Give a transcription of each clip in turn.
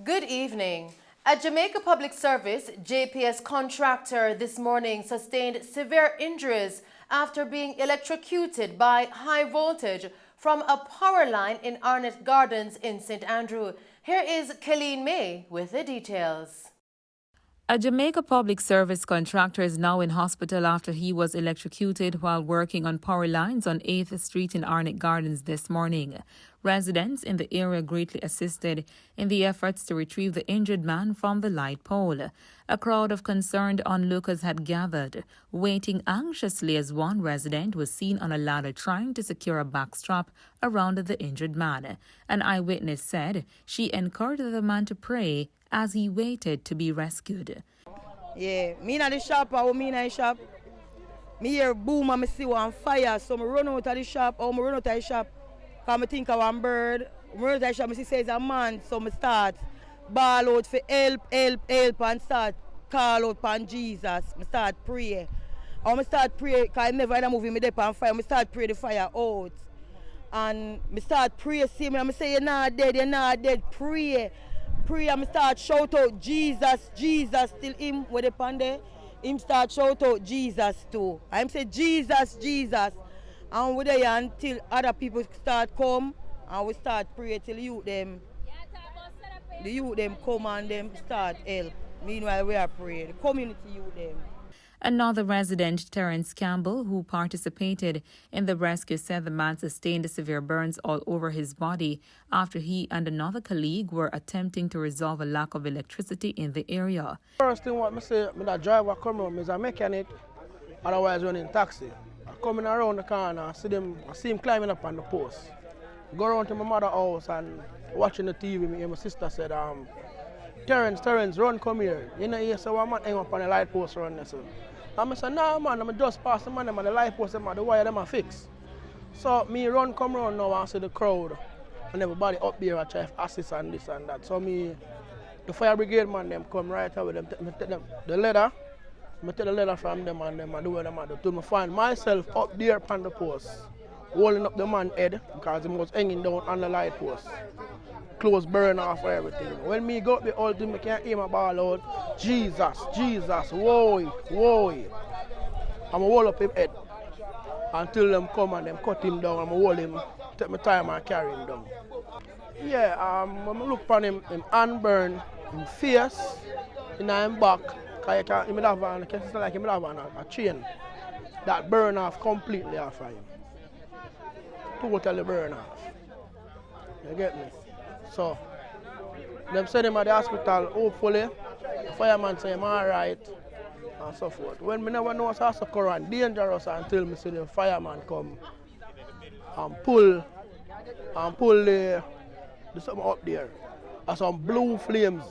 Good evening. At Jamaica Public Service, JPS Contractor this morning sustained severe injuries after being electrocuted by high voltage from a power line in ARNETT Gardens in St Andrew. Here is Colleen May with the details. A Jamaica Public Service contractor is now in hospital after he was electrocuted while working on power lines on 8th Street in ARNETT Gardens this morning. Residents in the area greatly assisted in the efforts to retrieve the injured man from the light pole. A crowd of concerned onlookers had gathered, waiting anxiously as one resident was seen on a ladder trying to secure a backstrap around the injured man. An eyewitness said she encouraged the man to pray as he waited to be rescued. Yeah, me in the shop, or me in the shop. Me hear boom and me see one fire, so I run out of the shop, or I run out of the shop. Because I think of one bird, I run out of the shop, I see it's a man, so I start bawl out for help, and start call out upon Jesus. I start pray. And I start pray, because I never had a movie me there on fire, I start pray the fire out. And I start pray, see me, and I say, you're not dead, pray. Pray and start shout out Jesus, Jesus, till him with the pan there, him start shout out Jesus too. I'm say Jesus, Jesus. And we there until other people start come and we start pray till the youth them come and them start help. Meanwhile we are praying, the community youth them. Another resident, Terence Campbell, who participated in the rescue, said the man sustained severe burns all over his body after he and another colleague were attempting to resolve a lack of electricity in the area. First thing what I say, the driver come around, is a mechanic, otherwise running taxi. I coming around the corner, I see him climbing up on the post. Go around to my mother's house and watching the TV, me and my sister said, Terence, run, come here. You know, here, so one man hang up on the light post around there. So. And I said, no man, I'm just pass the man, and the light post, the wire them are fixed. So me run, come around now and see the crowd. And everybody up there and try to assist and this and that. So the fire brigade man, them come right away, them take the leather. I take the leather from them and do what them do. To find myself up there on the post, holding up the man's head because he was hanging down on the light post. Clothes burn off for everything. When me go up the old thing, I can't hear my ball out. Jesus, Jesus, whoa. I'm hold up his head until them come and them cut him down. I'm hold him, take my time and carry him down. Yeah, when I look upon him hand burn, him face, in him back, because he have a chain that burn off completely off of him. Totally burn off. You get me? So, them send him at the hospital, hopefully, the fireman say him alright, and so forth. When me never know it's also current, dangerous until me see the fireman come and pull the something up there. And some blue flames.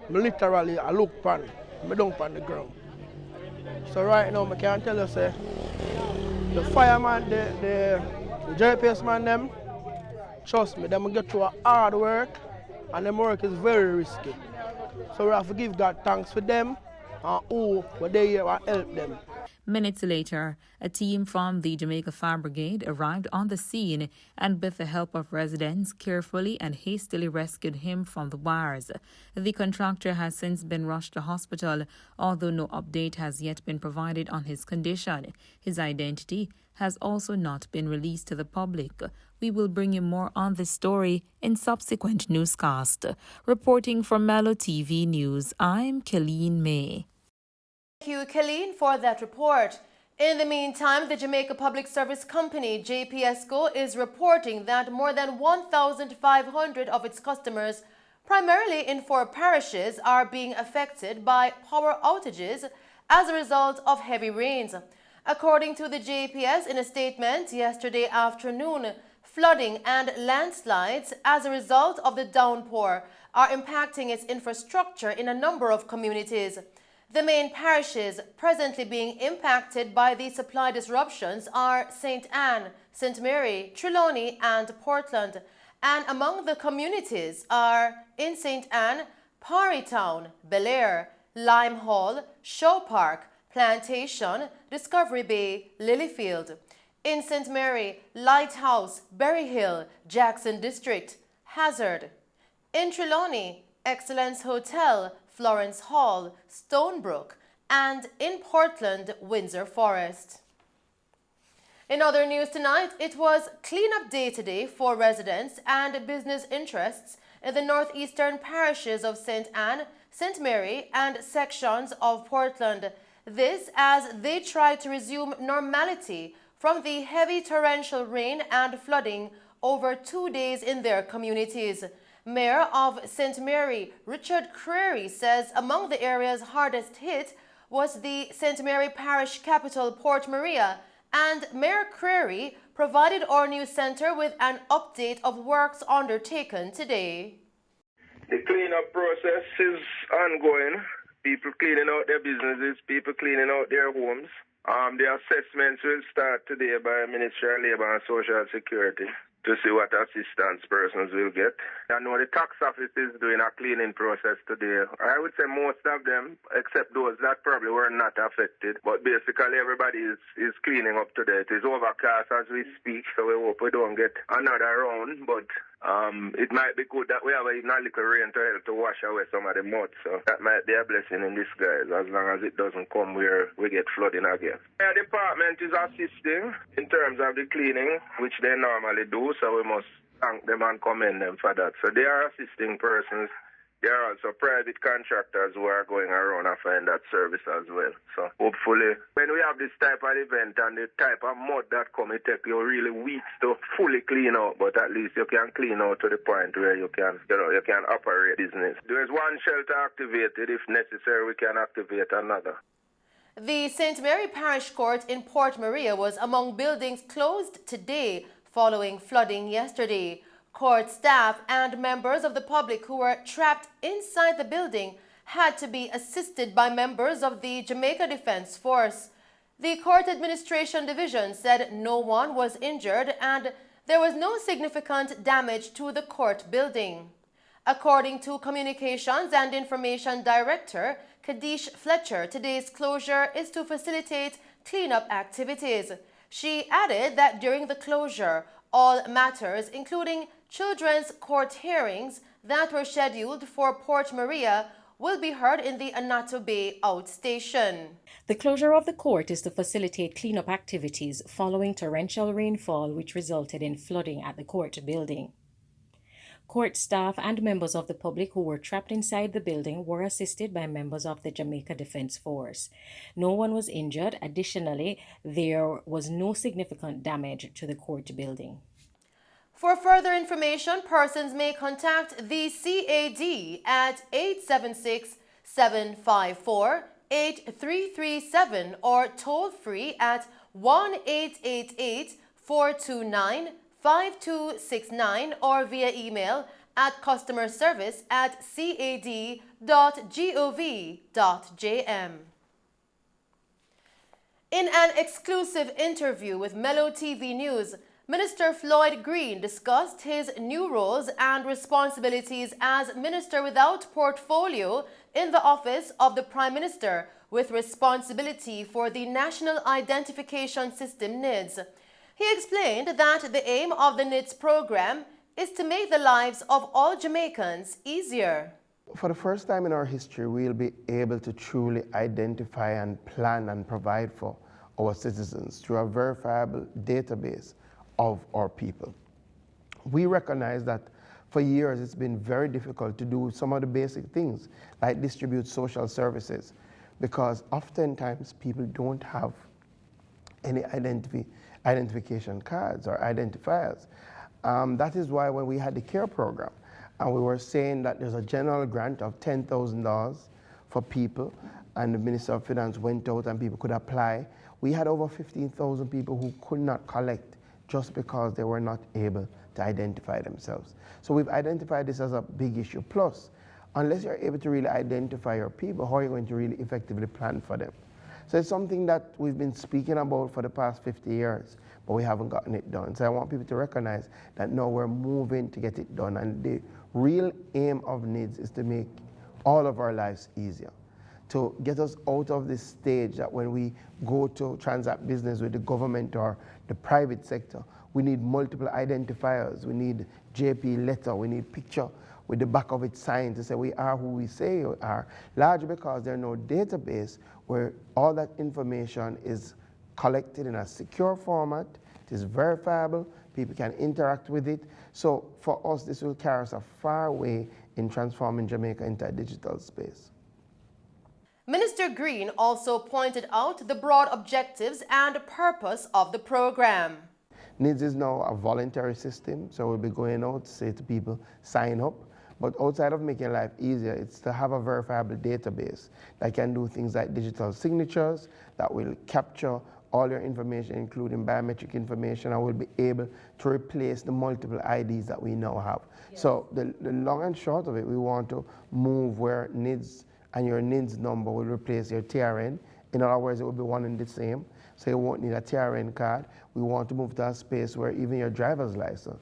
Me literally, I look pan, me down on the ground. So right now, I can tell you, say, the fireman, the JPS man, them, trust me, them get through a hard work, and them work is very risky. So we have to give God thanks for them, and who were there here and help them. Minutes later, a team from the Jamaica Fire Brigade arrived on the scene and with the help of residents carefully and hastily rescued him from the wires. The contractor has since been rushed to hospital, although no update has yet been provided on his condition. His identity has also not been released to the public. We will bring you more on this story in subsequent newscast. Reporting from Mello TV News, I'm Colleen May. Thank you, Colleen, for that report. In the meantime, the Jamaica Public Service Company, JPS is reporting that more than 1,500 of its customers, primarily in 4 parishes, are being affected by power outages as a result of heavy rains. According to the JPS in a statement yesterday afternoon, flooding and landslides as a result of the downpour are impacting its infrastructure in a number of communities. The main parishes presently being impacted by these supply disruptions are St Anne, St Mary, Trelawney and Portland. And among the communities are in St Anne, Parrytown, Bel-Air, Lime Hall, Show Park, Plantation, Discovery Bay, Lilyfield. In St Mary, Lighthouse, Berry Hill, Jackson District, Hazard. in Trelawney, Excellence Hotel, Florence Hall, Stonebrook, and in Portland, Windsor Forest. In other news tonight, it was cleanup day today for residents and business interests in the northeastern parishes of St. Anne, St. Mary, and sections of Portland. This as they try to resume normality from the heavy torrential rain and flooding over 2 days in their communities. Mayor of St. Mary, Richard CREARY, says among the areas hardest hit was the St. Mary Parish capital, Portmore, and Mayor CREARY provided our news center with an update of works undertaken today. The cleanup process is ongoing. People cleaning out their businesses, people cleaning out their homes. The assessments will start today by Ministry of Labour and Social Security to see what assistance persons will get. I know the tax office is doing a cleaning process today. I would say most of them, except those that probably were not affected. But basically everybody is cleaning up today. It is overcast as we speak, so we hope we don't get another round. But it might be good that we have even a little rain to help to wash away some of the mud. So that might be a blessing in disguise as long as it doesn't come where we get flooding again. The department is assisting in terms of the cleaning, which they normally do. So we must thank them and commend them for that. So they are assisting persons. There are also private contractors who are going around and find that service as well. So hopefully, when we have this type of event and the type of mud that come, it takes you really weeks to fully clean out. But at least you can clean out to the point where you can operate business. There is one shelter activated. If necessary, we can activate another. The St. Mary Parish Court in Portmore was among buildings closed today following flooding yesterday. Court staff and members of the public who were trapped inside the building had to be assisted by members of the Jamaica Defense Force. The Court Administration Division said no one was injured and there was no significant damage to the court building. According to Communications and Information Director Kadish Fletcher, today's closure is to facilitate cleanup activities. She added that during the closure, all matters, including children's court hearings that were scheduled for Portmore, will be heard in the Anato Bay outstation. The closure of the court is to facilitate cleanup activities following torrential rainfall which resulted in flooding at the court building. Court staff and members of the public who were trapped inside the building were assisted by members of the Jamaica Defense Force. No one was injured. Additionally, there was no significant damage to the court building. For further information, persons may contact the CAD at 876-754-8337 or toll free at 1-888-429-5269 or via email at customerservice@cad.gov.jm. In an exclusive interview with Mello TV News, Minister Floyd Greene discussed his new roles and responsibilities as Minister without portfolio in the office of the Prime Minister with responsibility for the National Identification System NIDS. He explained that the aim of the NIDS program is to make the lives of all Jamaicans easier. For the first time in our history, we'll be able to truly identify and plan and provide for our citizens through a verifiable database of our people. We recognize that for years it's been very difficult to do some of the basic things like distribute social services because oftentimes people don't have any identification cards or identifiers. That is why when we had the CARE program and we were saying that there's a general grant of $10,000 for people and the Minister of Finance went out and people could apply, we had over 15,000 people who could not collect just because they were not able to identify themselves. So we've identified this as a big issue. Plus, unless you're able to really identify your people, how are you going to really effectively plan for them? So it's something that we've been speaking about for the past 50 years, but we haven't gotten it done. So I want people to recognize that now we're moving to get it done. And the real aim of NIDS is to make all of our lives easier, to get us out of this stage that when we go to transact business with the government or the private sector, we need multiple identifiers, we need JP letter, we need picture with the back of it signed to say we are who we say we are, largely because there's no database where all that information is collected in a secure format, it is verifiable, people can interact with it. So for us, this will carry us a far way in transforming Jamaica into a digital space. Minister Greene also pointed out the broad objectives and purpose of the program. NIDS is now a voluntary system, so we'll be going out to say to people, sign up. But outside of making life easier, it's to have a verifiable database that can do things like digital signatures, that will capture all your information, including biometric information, and will be able to replace the multiple IDs that we now have. Yeah. So the long and short of it, we want to move where NIDS and your NIDS number will replace your TRN. In other words, it will be one and the same. So you won't need a TRN card. We want to move to a space where even your driver's license,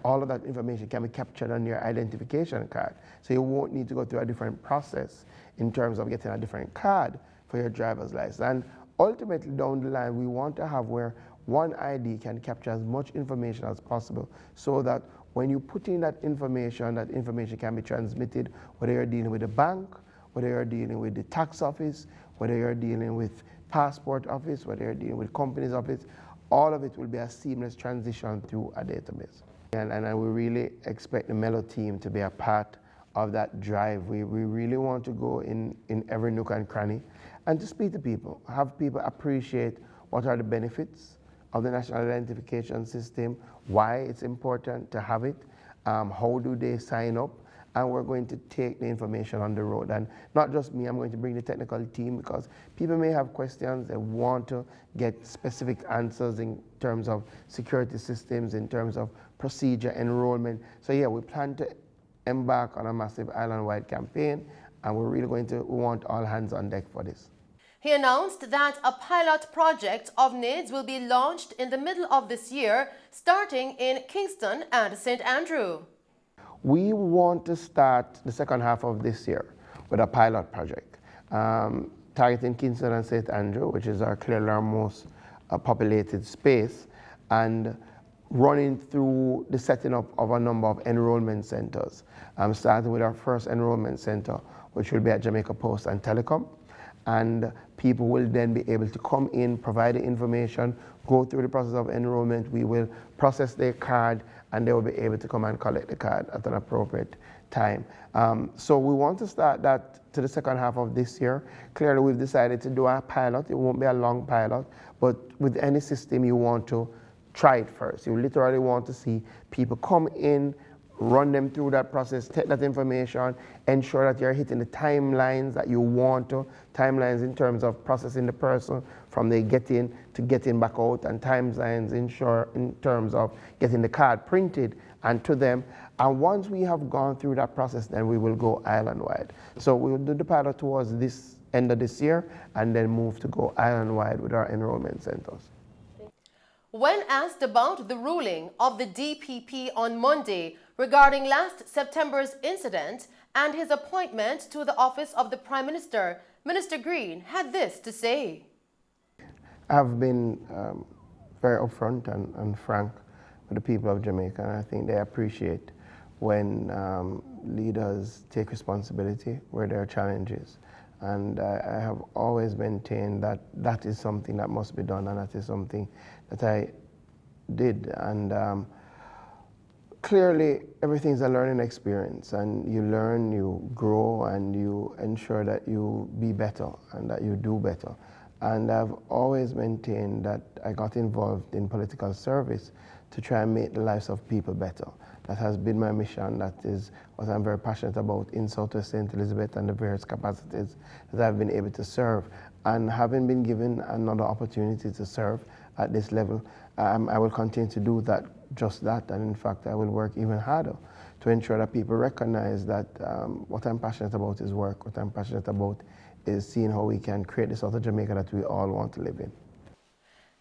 all of that information can be captured on your identification card. So you won't need to go through a different process in terms of getting a different card for your driver's license. And ultimately down the line, we want to have where one ID can capture as much information as possible so that when you put in that information can be transmitted, whether you're dealing with a bank, whether you're dealing with the tax office, whether you're dealing with passport office, whether you're dealing with company's office, all of it will be a seamless transition through a database. And I will really expect the Mello team to be a part of that drive. We really want to go in every nook and cranny and to speak to people, have people appreciate what are the benefits of the National Identification System, why it's important to have it, how do they sign up, and we're going to take the information on the road. And not just me, I'm going to bring the technical team because people may have questions, they want to get specific answers in terms of security systems, in terms of procedure, enrollment. So yeah, we plan to embark on a massive island-wide campaign, and we want all hands on deck for this. He announced that a pilot project of NIDS will be launched in the middle of this year, starting in Kingston and St Andrew. We want to start the second half of this year with a pilot project, targeting Kingston and St Andrew, which is clearly our most populated space, and running through the setting up of a number of enrollment centers. Starting with our first enrollment center, which will be at Jamaica Post and Telecom. And people will then be able to come in, provide the information, go through the process of enrollment. We will process their card, and they will be able to come and collect the card at an appropriate time. So we want to start that to the second half of this year. Clearly, we've decided to do a pilot. It won't be a long pilot, but with any system, you want to try it first. You literally want to see people come in, run them through that process, take that information, ensure that you're hitting the timelines that you want to, timelines in terms of processing the person from they get in to getting back out, and timelines in terms of getting the card printed and to them. And once we have gone through that process, then we will go island-wide. So we will do the pilot towards this end of this year and then move to go island-wide with our enrollment centers. When asked about the ruling of the DPP on Monday regarding last September's incident and his appointment to the office of the Prime Minister, Minister Greene had this to say. I've been very upfront and frank with the people of Jamaica, and I think they appreciate when leaders take responsibility where there are challenges. And I have always maintained that that is something that must be done, and that is something that I did. And clearly, everything's a learning experience, and you learn, you grow, and you ensure that you be better and that you do better. And I've always maintained that I got involved in political service to try and make the lives of people better. That has been my mission. That is what I'm very passionate about in Southwest St. Elizabeth and the various capacities that I've been able to serve. And having been given another opportunity to serve at this level, I will continue to do that, just that. And in fact, I will work even harder to ensure that people recognize that what I'm passionate about is work. What I'm passionate about is seeing how we can create the sort of Jamaica that we all want to live in.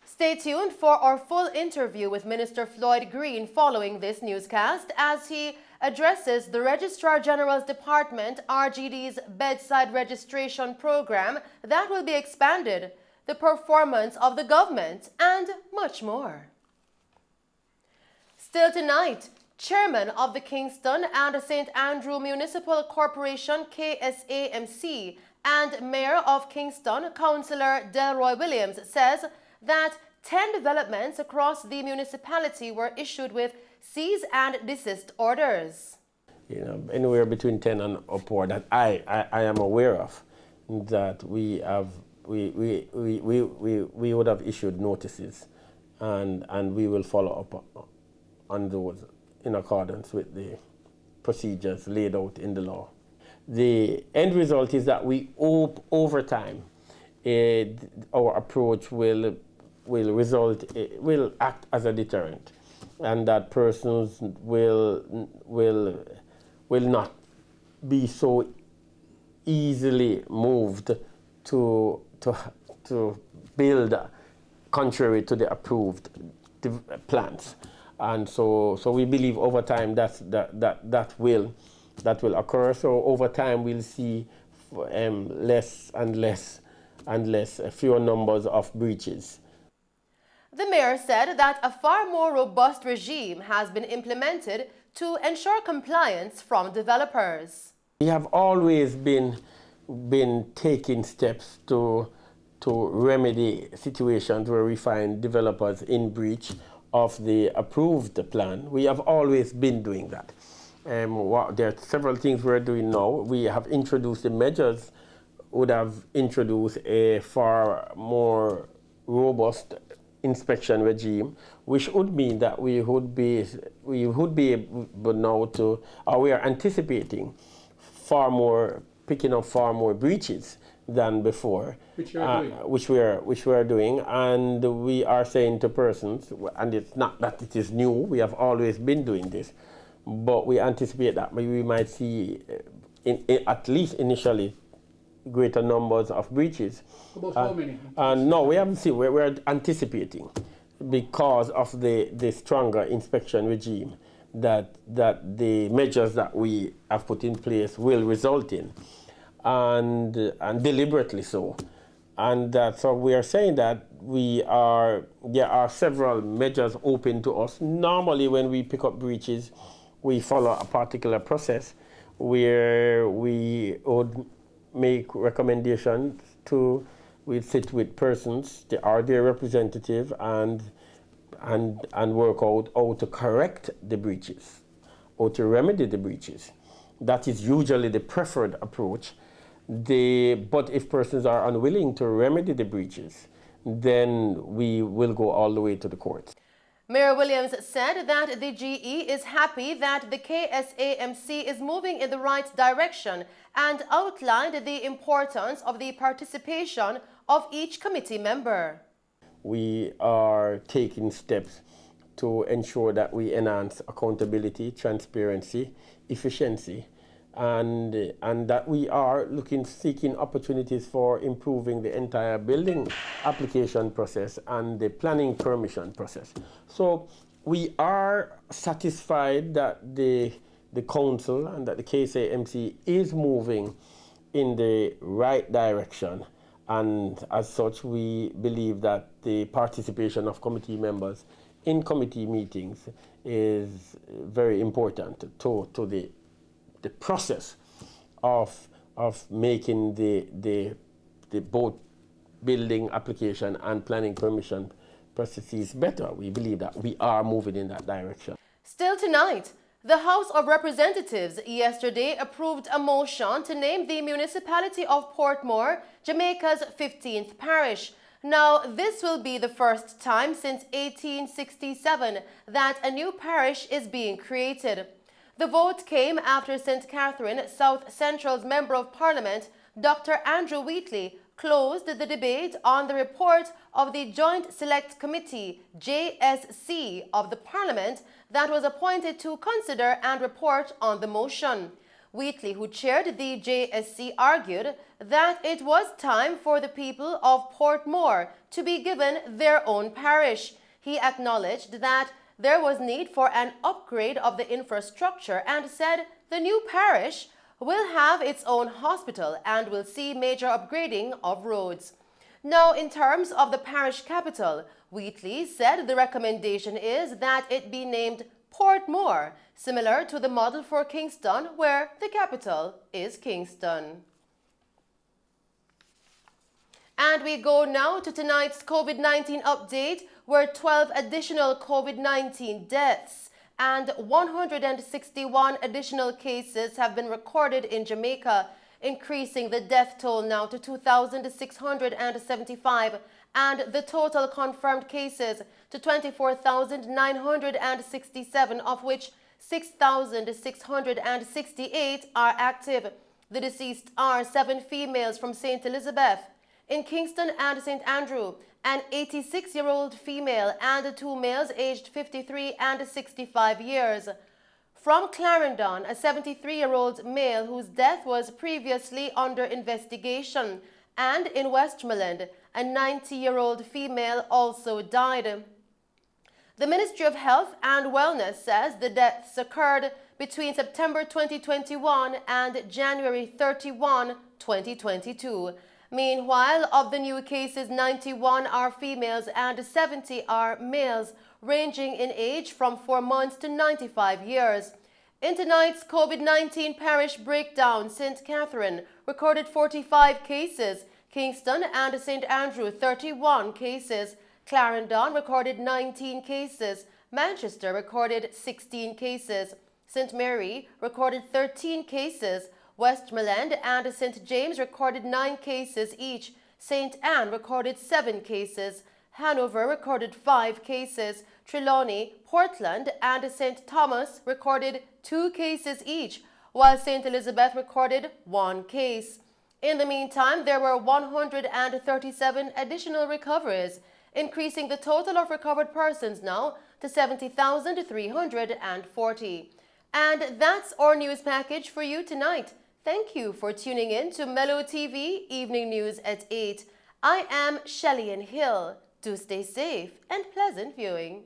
Stay tuned for our full interview with Minister Floyd Greene following this newscast as he addresses the Registrar General's Department RGD's bedside registration program that will be expanded, the performance of the government, and much more. Still tonight, Chairman of the Kingston and St Andrew Municipal Corporation KSAMC and Mayor of Kingston, Councillor DELROY Williams, says that 10 developments across the municipality were issued with cease and desist orders. You know, anywhere between 10 and upward that I am aware of, that we would have issued notices, and we will follow up on those in accordance with the procedures laid out in the law. The end result is that we hope over time our approach will act as a deterrent, and that persons will not be so easily moved to build contrary to the approved plans. And so we believe over time that will occur. So over time we'll see less and less fewer numbers of breaches. The mayor said that a far more robust regime has been implemented to ensure compliance from developers. We have always been taking steps to remedy situations where we find developers in breach of the approved plan. We have always been doing that. There are several things we're doing now. We have introduced the measures, would have introduced a far more robust inspection regime, which would mean that we would be able now to, or we are anticipating picking up far more breaches than before, which we are doing, and we are saying to persons, and it's not that it is new, we have always been doing this, but we anticipate that we might see, at least initially, greater numbers of breaches. About how many? No, we haven't seen. We're anticipating, because of the stronger inspection regime that the measures that we have put in place will result in, and deliberately so. And so we are saying that there are several measures open to us. Normally when we pick up breaches, we follow a particular process where we would make recommendations we sit with persons, their representative, and work out how to correct the breaches, or to remedy the breaches. That is usually the preferred approach. But if persons are unwilling to remedy the breaches, then we will go all the way to the courts. Mayor Williams said that the GE is happy that the KSAMC is moving in the right direction and outlined the importance of the participation of each committee member. We are taking steps to ensure that we enhance accountability, transparency, efficiency, and that we are seeking opportunities for improving the entire building application process and the planning permission process. So we are satisfied that the council and that the KSAMC is moving in the right direction, and as such we believe that the participation of committee members in committee meetings is very important to the process of making the both building application and planning permission processes better. We believe that we are moving in that direction. Still tonight, the House of Representatives yesterday approved a motion to name the municipality of Portmore Jamaica's 15th parish. Now, this will be the first time since 1867 that a new parish is being created. The vote came after St Catherine South Central's Member of Parliament, Dr. Andrew Wheatley, closed the debate on the report of the Joint Select Committee, JSC, of the Parliament that was appointed to consider and report on the motion. Wheatley, who chaired the JSC, argued that it was time for the people of Portmore to be given their own parish. He acknowledged that there was need for an upgrade of the infrastructure and said the new parish will have its own hospital and will see major upgrading of roads. Now, in terms of the parish capital, Wheatley said the recommendation is that it be named Portmore, similar to the model for Kingston, where the capital is Kingston. And we go now to tonight's COVID-19 update, where 12 additional COVID-19 deaths and 161 additional cases have been recorded in Jamaica, increasing the death toll now to 2,675 and the total confirmed cases to 24,967, of which 6,668 are active. The deceased are 7 females from St. Elizabeth. In Kingston and St Andrew, an 86-year-old female and 2 males aged 53 and 65 years. From Clarendon, a 73-year-old male whose death was previously under investigation. And in Westmoreland, a 90-year-old female also died. The Ministry of Health and Wellness says the deaths occurred between September 2021 and January 31, 2022. Meanwhile, of the new cases, 91 are females and 70 are males, ranging in age from 4 months to 95 years. In tonight's COVID-19 parish breakdown, St. Catherine recorded 45 cases, Kingston and St Andrew 31 cases, Clarendon recorded 19 cases, Manchester recorded 16 cases, St Mary recorded 13 cases, Westmoreland and St James recorded 9 cases each, St Anne recorded 7 cases, Hanover recorded 5 cases, Trelawney, Portland and St Thomas recorded 2 cases each, while St Elizabeth recorded 1 case. In the meantime, there were 137 additional recoveries, increasing the total of recovered persons now to 70,340. And that's our news package for you tonight. Thank you for tuning in to Mello TV Evening News at 8. I am Shelley Hill. Do stay safe and pleasant viewing.